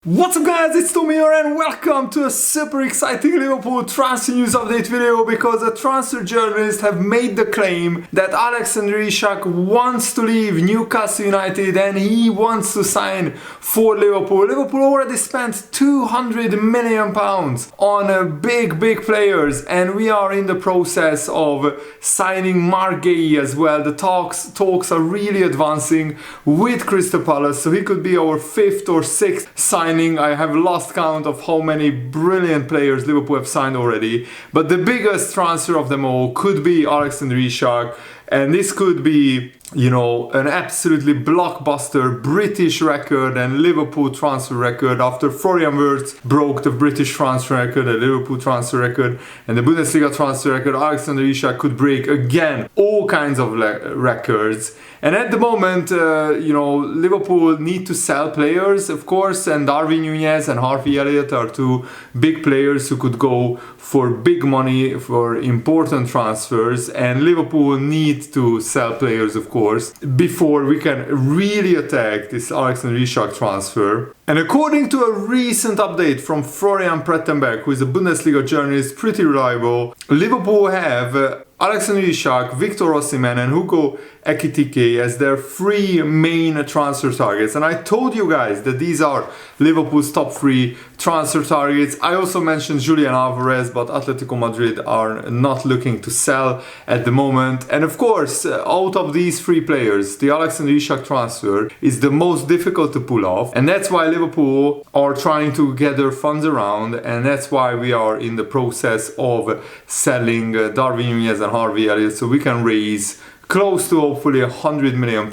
What's up guys, it's Tommy here and welcome to a super exciting Liverpool transfer news update video, because the transfer journalists have made the claim that Isak wants to leave Newcastle United and he wants to sign for Liverpool. Liverpool already spent £200 million on big players, and we are in the process of signing Mark Gay as well. The talks are really advancing with Crystal Palace, so he could be our 5th or 6th signing. I have lost count of how many brilliant players Liverpool have signed already, but the biggest transfer of them all could be Isak, and this could be, you know, an absolutely blockbuster British record and Liverpool transfer record after Florian Wirtz broke the British transfer record, the Liverpool transfer record, and the Bundesliga transfer record. Isak could break again all kinds of records. And at the moment, Liverpool need to sell players, of course, and Harvey and Harvey Elliott are two big players who could go for big money for important transfers, and Liverpool need to sell players, of course, before we can really attack this Isak transfer. And according to a recent update from Florian Prettenberg, who is a Bundesliga journalist, pretty reliable, Liverpool have Isak, Victor Osimhen and Hugo Ekitike as their 3 main transfer targets. And I told you guys that these are Liverpool's top 3 transfer targets. I also mentioned Julian Alvarez, but Atletico Madrid are not looking to sell at the moment. And of course, out of these 3 players, the Isak transfer is the most difficult to pull off. And that's why Liverpool are trying to gather funds around, and that's why we are in the process of selling Darwin Nunez and Harvey Elliott, so we can raise close to hopefully £100 million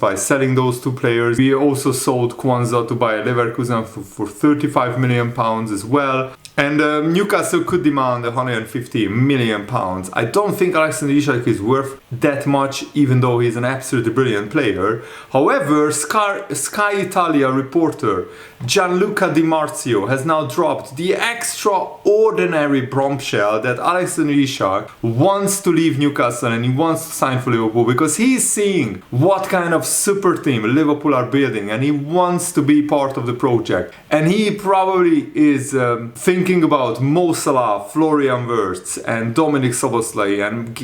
by selling those 2 players. We also sold Kwanzaa to Bayer Leverkusen for £35 million as well. And Newcastle could demand £150 million. I don't think Isak is worth that much, even though he's an absolutely brilliant player. However, Sky Italia reporter Gianluca Di Marzio has now dropped the extraordinary bombshell that Isak wants to leave Newcastle and he wants to sign for Liverpool, because he's seeing what kind of super team Liverpool are building and he wants to be part of the project. And he probably is thinking about Mo Salah, Florian Wirtz and Dominic Szoboszlai and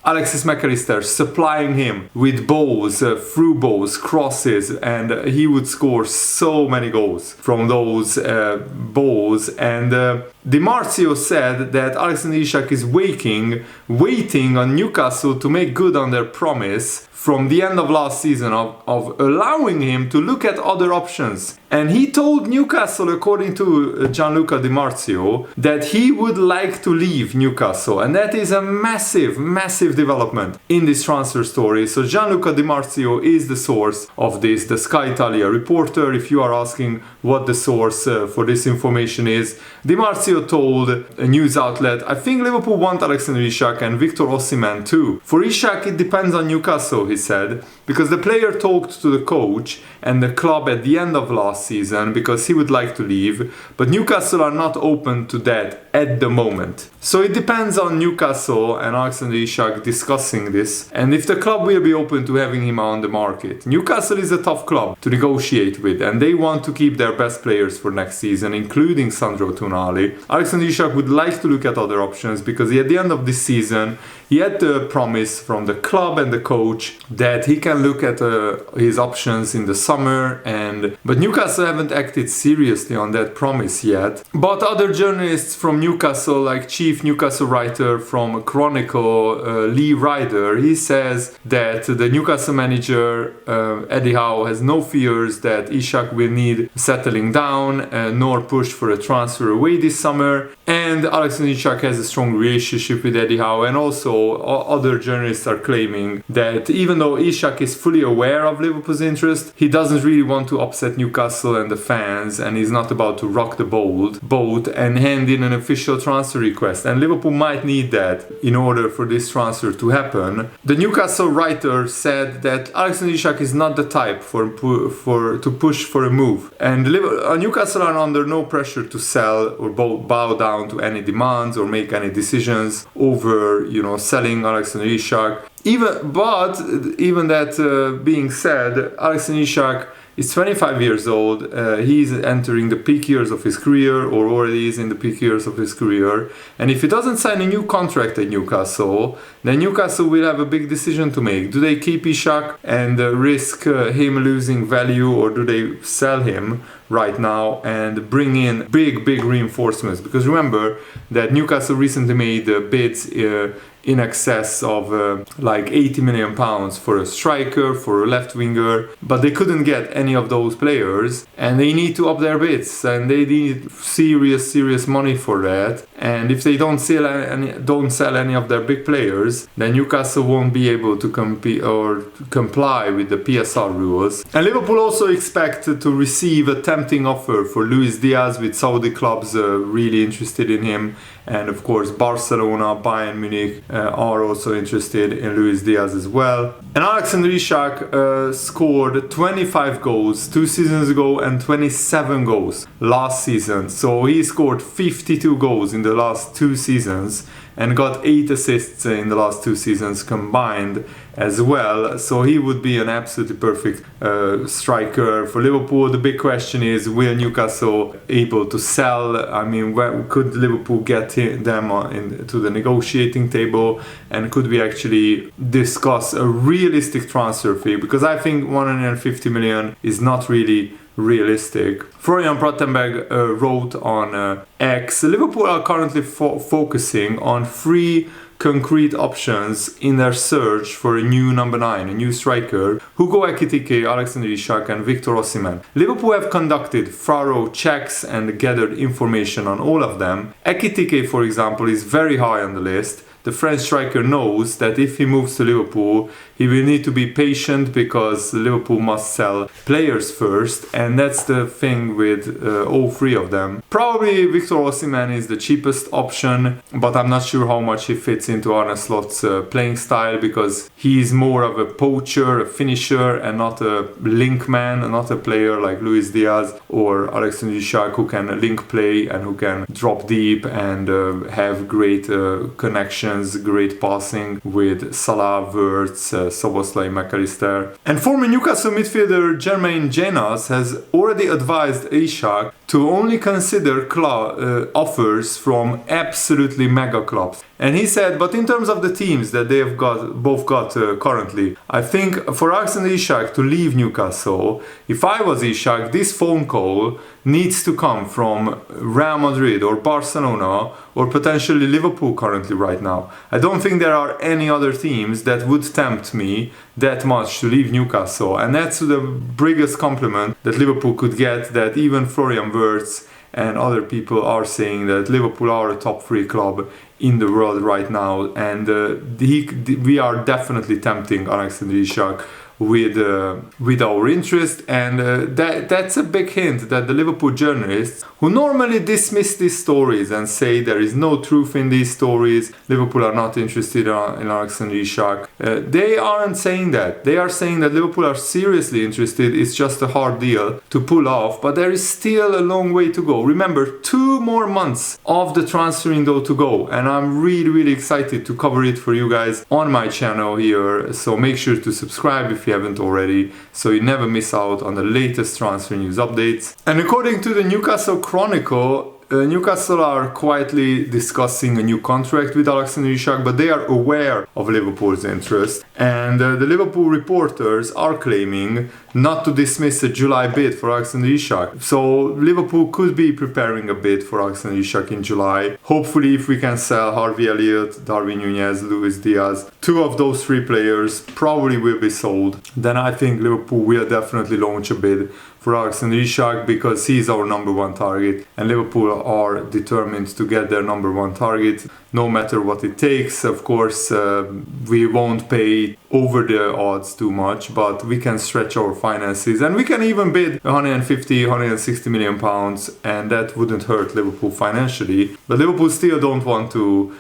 Alexis McAllister, supplying him with balls, through balls, crosses, and he would score so many goals from those balls. And Di Marzio said that Isak is waiting on Newcastle to make good on their promise from the end of last season of allowing him to look at other options. And he told Newcastle, according to Gianluca Di Marzio, that he would like to leave Newcastle. And that is a massive development in this transfer story. So Gianluca Di Marzio is the source of this, the Sky Italia reporter. If you are asking what the source for this information is, Di Marzio told a news outlet, "I think Liverpool want Isak and Victor Osimhen too. For Isak, it depends on Newcastle," he said, because the player talked to the coach and the club at the end of last season because he would like to leave, but Newcastle are not open to that at the moment. So it depends on Newcastle and Isak discussing this, and if the club will be open to having him on the market. Newcastle is a tough club to negotiate with, and they want to keep their best players for next season, including Sandro Tonali. Isak would like to look at other options because at the end of this season he had the promise from the club and the coach that he can look at his options in the summer, but Newcastle haven't acted seriously on that promise yet. But other journalists from Newcastle, like chief Newcastle writer from Chronicle, Lee Ryder, he says that the Newcastle manager Eddie Howe has no fears that Isak will need settling down nor push for a transfer away this summer. And Isak has a strong relationship with Eddie Howe, and also other journalists are claiming that even though Isak is fully aware of Liverpool's interest, he doesn't really want to upset Newcastle and the fans, and he's not about to rock the boat and hand in an official transfer request. And Liverpool might need that in order for this transfer to happen. The Newcastle writer said that Isak is not the type to push for a move, and Newcastle are under no pressure to sell or bow down to any demands or make any decisions over, selling Isak. Even that being said, Isak He's 25 years old. He's entering the peak years of his career, or already is in the peak years of his career. And if he doesn't sign a new contract at Newcastle, then Newcastle will have a big decision to make. Do they keep Isak and risk him losing value, or do they sell him right now and bring in big reinforcements? Because remember that Newcastle recently made bids in excess of like 80 million pounds for a striker, for a left winger, but they couldn't get any of those players, and they need to up their bids, and they need serious money for that. And if they don't sell any of their big players, then Newcastle won't be able to compete or comply with the PSR rules. And Liverpool also expect to receive a tempting offer for Luis Diaz, with Saudi clubs really interested in him. And of course Barcelona, Bayern Munich are also interested in Luis Diaz as well. And Alexander Isak scored 25 goals 2 seasons ago and 27 goals last season. So he scored 52 goals in the last 2 seasons and got 8 assists in the last 2 seasons combined as well. So he would be an absolutely perfect striker for Liverpool. The big question is, will Newcastle able to sell? I mean, where could Liverpool get them to the negotiating table, and could we actually discuss a realistic transfer fee? Because I think 150 million is not really realistic. Florian Prottenberg wrote on X, Liverpool are currently focusing on 3 concrete options in their search for a new number 9, a new striker: Hugo Ekitike, Alexander Isak and Victor Osimhen. Liverpool have conducted thorough checks and gathered information on all of them. Ekitike, for example, is very high on the list. The French striker knows that if he moves to Liverpool, he will need to be patient, because Liverpool must sell players first, and that's the thing with all 3 of them. Probably Victor Osimhen is the cheapest option, but I'm not sure how much he fits into Arne Slot's playing style, because he's more of a poacher, a finisher, and not a link man, not a player like Luis Diaz or Alexander Isak, who can link play and who can drop deep and have great connections, great passing with Salah, Wirtz, Szoboszlai, McAllister. And former Newcastle midfielder Jermaine Jenas has already advised Isak to only consider offers from absolutely mega clubs. And he said, but in terms of the teams that they have both got currently, I think for Alexander Isak to leave Newcastle, if I was Isak, this phone call needs to come from Real Madrid or Barcelona or potentially Liverpool currently right now. I don't think there are any other teams that would tempt me that much to leave Newcastle, and that's the biggest compliment that Liverpool could get, that even Florian Wirtz and other people are saying that Liverpool are a top 3 club in the world right now, and we are definitely tempting Alexander Isak with our interest. And that's a big hint that the Liverpool journalists, who normally dismiss these stories and say there is no truth in these stories, Liverpool are not interested in Alexander Isak, they aren't saying that. They are saying that Liverpool are seriously interested. It's just a hard deal to pull off, but there is still a long way to go. Remember, 2 more months of the transfer window to go, and I'm really excited to cover it for you guys on my channel here. So make sure to subscribe if you haven't already, so you never miss out on the latest transfer news updates. And according to the Newcastle Chronicle, Newcastle are quietly discussing a new contract with Alexander Isak, but they are aware of Liverpool's interest. And the Liverpool reporters are claiming not to dismiss a July bid for Alexander Isak. So Liverpool could be preparing a bid for Alexander Isak in July. Hopefully, if we can sell Harvey, Elliott, Darwin Núñez, Luis Diaz, 2 of those 3 players probably will be sold, then I think Liverpool will definitely launch a bid for Alexander Isak, because he's our number 1 target, and Liverpool are determined to get their number 1 target no matter what it takes. Of course, we won't pay over the odds too much, but we can stretch our finances, and we can even bid 160 million pounds, and that wouldn't hurt Liverpool financially. But Liverpool still don't want to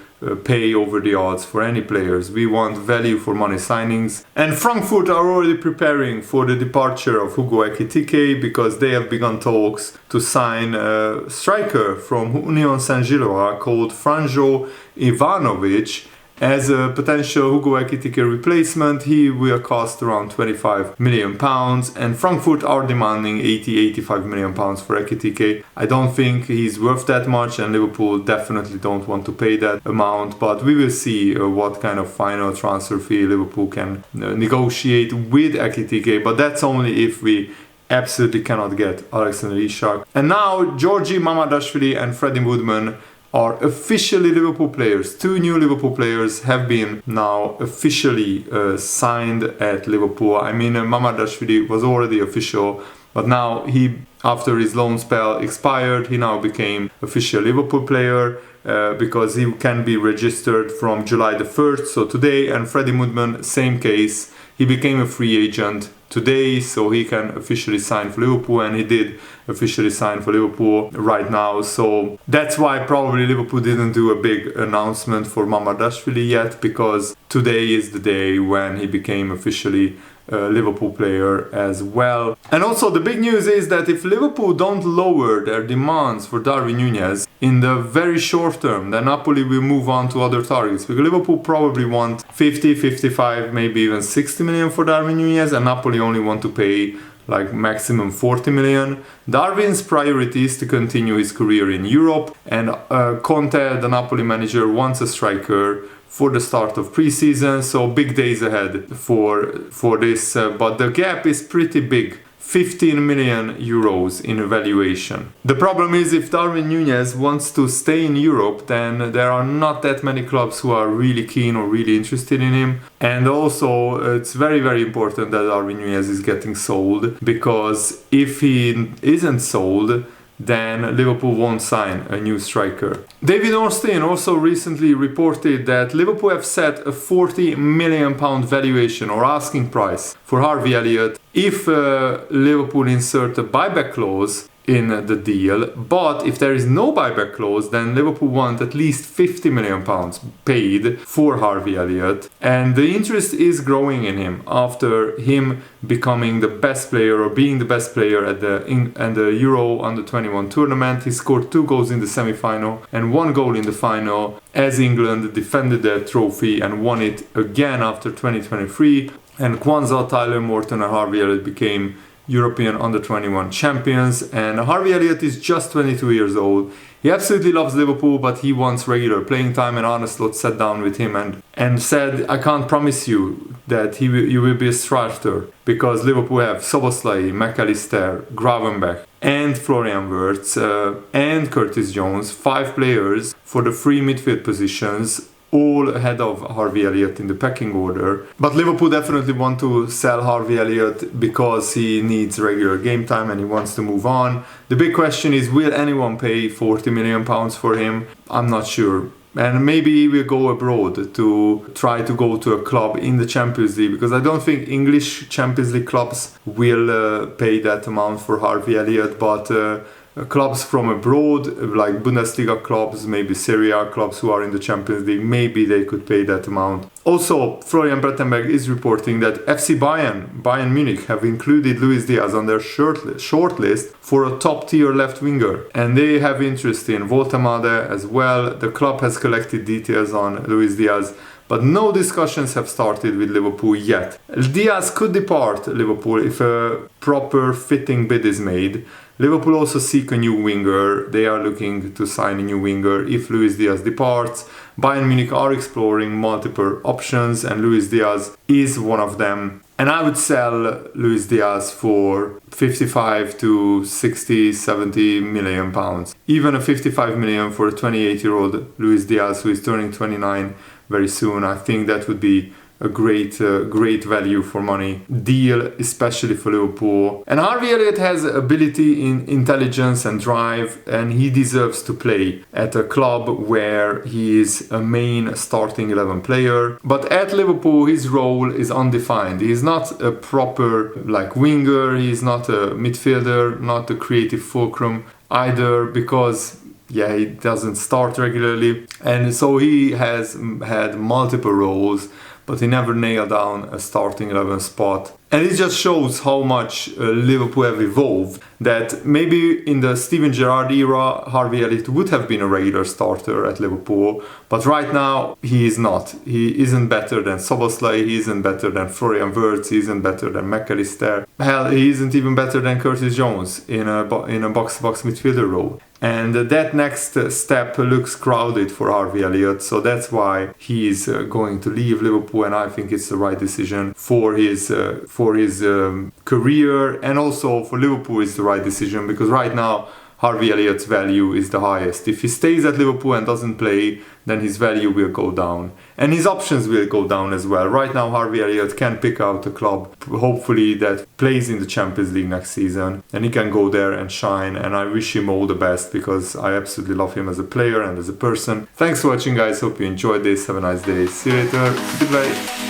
pay over the odds for any players. We want value for money signings. And Frankfurt are already preparing for the departure of Hugo Ekitike, because they have begun talks to sign a striker from Union Saint-Gilloise called Franjo Ivanovic. as a potential Hugo Ekitike replacement. He will cost around £25 million, and Frankfurt are demanding £85 million for Ekitike. I don't think he's worth that much, and Liverpool definitely don't want to pay that amount, but we will see what kind of final transfer fee Liverpool can negotiate with Ekitike, but that's only if we absolutely cannot get Alexander Isak. And now Georgi Mamadashvili and Freddie Woodman are officially Liverpool players. Two new Liverpool players have been now officially signed at Liverpool. I mean, Mamadashvili was already official, but now after his loan spell expired, he now became official Liverpool player because he can be registered from July the 1st, so today. And Freddie Woodman, same case. He became a free agent today, so he can officially sign for Liverpool, and he did officially sign for Liverpool right now. So that's why probably Liverpool didn't do a big announcement for Mamadashvili yet, because today is the day when he became officially a Liverpool player as well. And also the big news is that if Liverpool don't lower their demands for Darwin Núñez in the very short term, then Napoli will move on to other targets, because Liverpool probably want 50, 55, maybe even 60 million for Darwin Núñez, and Napoli only want to pay like maximum 40 million. Darwin's priority is to continue his career in Europe, and Conte, the Napoli manager, wants a striker for the start of pre-season, so big days ahead for this, but the gap is pretty big. 15 million euros in valuation. The problem is, if Darwin Núñez wants to stay in Europe, then there are not that many clubs who are really keen or really interested in him. And also, it's very, very important that Darwin Núñez is getting sold, because if he isn't sold, then Liverpool won't sign a new striker. David Ornstein also recently reported that Liverpool have set a £40 million valuation or asking price for Harvey Elliott if Liverpool insert a buyback clause in the deal, but if there is no buyback clause, then Liverpool want at least £50 million paid for Harvey Elliott, and the interest is growing in him after him becoming the best player, or being the best player at the Euro Under-21 tournament. He scored 2 goals in the semi-final and 1 goal in the final as England defended their trophy and won it again after 2023, and Kwanzaa, Tyler Morton and Harvey Elliott became European Under-21 champions. And Harvey Elliott is just 22 years old. He absolutely loves Liverpool, but he wants regular playing time, and Arne Slot sat down with him and said, I can't promise you that you will be a starter, because Liverpool have Szoboszlai, McAllister, Gravenberch and Florian Wirtz and Curtis Jones, 5 players for the 3 midfield positions, all ahead of Harvey Elliott in the pecking order. But Liverpool definitely want to sell Harvey Elliott because he needs regular game time and he wants to move on. The big question is, will anyone pay £40 million for him? I'm not sure. And maybe he will go abroad to try to go to a club in the Champions League, because I don't think English Champions League clubs will pay that amount for Harvey Elliott, but clubs from abroad, like Bundesliga clubs, maybe Serie A clubs who are in the Champions League, maybe they could pay that amount. Also, Florian Brettenberg is reporting that FC Bayern Munich, have included Luis Diaz on their shortlist for a top-tier left winger, and they have interest in Woltemade as well. The club has collected details on Luis Diaz, but no discussions have started with Liverpool yet. Diaz could depart Liverpool if a proper fitting bid is made. Liverpool also seek a new winger. They are looking to sign a new winger if Luis Diaz departs. Bayern Munich are exploring multiple options, and Luis Diaz is one of them. And I would sell Luis Diaz for 55 to 60, 70 million pounds. Even a 55 million for a 28-year-old Luis Diaz who is turning 29 very soon. I think that would be a great value for money deal, especially for Liverpool. And Harvey Elliott has ability, in intelligence and drive, and he deserves to play at a club where he is a main starting 11 player. But at Liverpool, his role is undefined. He is not a proper winger. He is not a midfielder, not a creative fulcrum either, because he doesn't start regularly, and so he has had multiple roles, but he never nailed down a starting 11 spot And it just shows how much Liverpool have evolved, that maybe in the Steven Gerrard era, Harvey Elliott would have been a regular starter at Liverpool, but right now he is not. He isn't better than Szoboszlai, he isn't better than Florian Wirtz, he isn't better than McAllister. Hell, he isn't even better than Curtis Jones in a box-to-box midfielder role. And that next step looks crowded for Harvey Elliott, so that's why he is going to leave Liverpool, and I think it's the right decision for his career, and also for Liverpool it's the right decision, because right now Harvey Elliott's value is the highest. If he stays at Liverpool and doesn't play, then his value will go down. And his options will go down as well. Right now Harvey Elliott can pick out a club, hopefully, that plays in the Champions League next season, and he can go there and shine, and I wish him all the best because I absolutely love him as a player and as a person. Thanks for watching, guys. Hope you enjoyed this. Have a nice day. See you later. Goodbye.